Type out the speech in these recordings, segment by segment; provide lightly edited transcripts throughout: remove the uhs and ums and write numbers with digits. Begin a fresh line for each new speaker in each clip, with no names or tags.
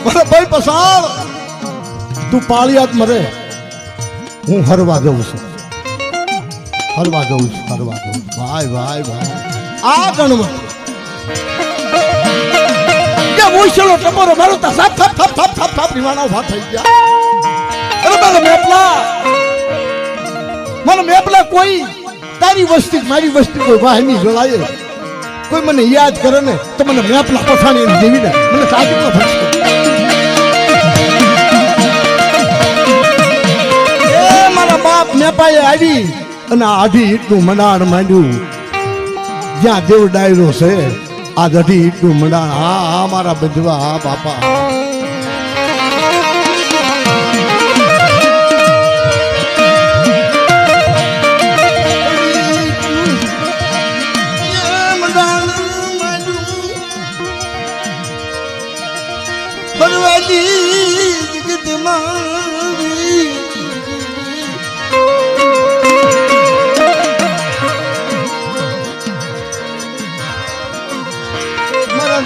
મારા ભાઈ પસાર તું પાળિયાત મરે હું હરવા જઉં છું ભાઈ ભાઈ ભાઈ આ ગણમાં કે મોઈસલો ટપોરો મારો તા સાપ થાપ થાપ થાપ થાપ થાપ રીવાના ઉભા થઈ ગયા અરે મને મેપલા કોઈ તારી વસ્તી મારી વસ્તી કોઈ વાહની જોડાય કોઈ મને યાદ કરે ને તો મને મેપલા પછાણી જેવી ને મને સાચું ફરશે એ મારા બાપ મેપાએ આવી અને આધી ઈટનું મંડાણ માંડ્યું જ્યાં દેવ ડાયરો છે આજ અઢી ઈટનું મંડાણ હા મારા બંધવા હા બાપા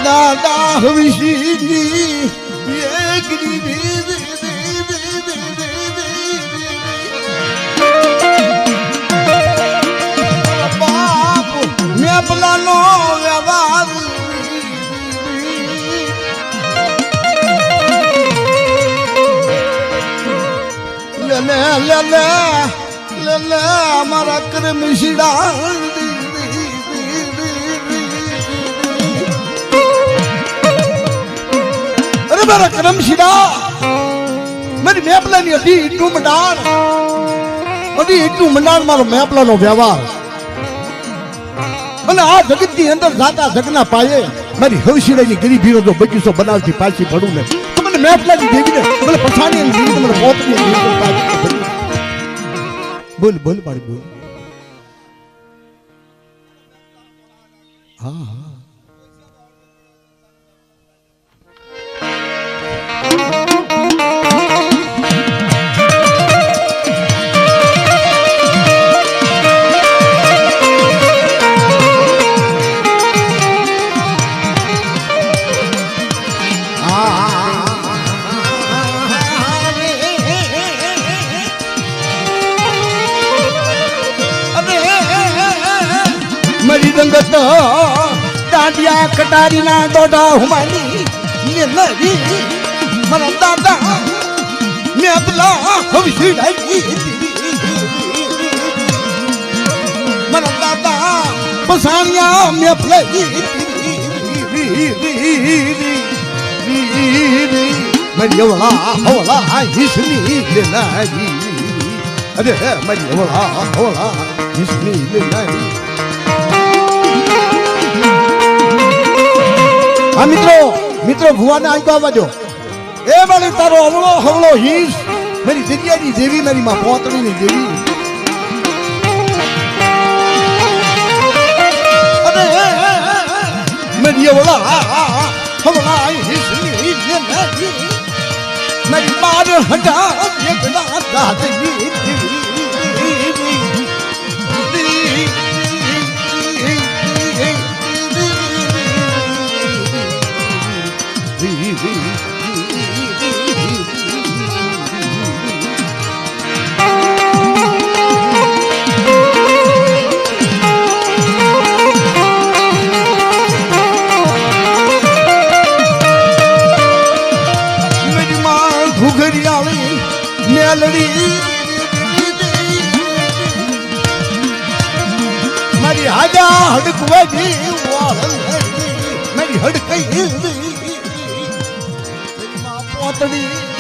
દાદા હવીશી બાપ મેપલાનો વ્યવહાર લે અમારા કરમ શીડા મારા કરમ શીડા મારી મેપલાની અઢી ઈટનું મંડાણ મારો મેપલાનો વ્યવહાર અને આ જગતની અંદર જાતા જગના પાયે મારી હવશીડાની ગરીબીનો જો બગીચો બનાવતી પાછી પડું ને તો મને મેપલાની દેવીને મને પછાણી દેવી મને પોતની બોલ પાડી બોલ હા મરી રંગત દાંડિયા કટારીના દોડા હુમાની મારા દાદા મેપલા હવશીડાઈ મારા દાદા પસાણિયા મેપલાઈ મરી હવલા હિસની લેનારી અરે મરી હવલા હિસની લેનારી હા મિત્રો ભુવાને આગળ આવજો એ મારી તારો હવળો હીસ મારી જગ્યાની દેવી મારી માં પોતળીની દેવી અરે મારી હવળા હીસની મારી માર હટા એકલા દાદની મારી હાજા હડકવાજી મારી હડકઈ પોતડી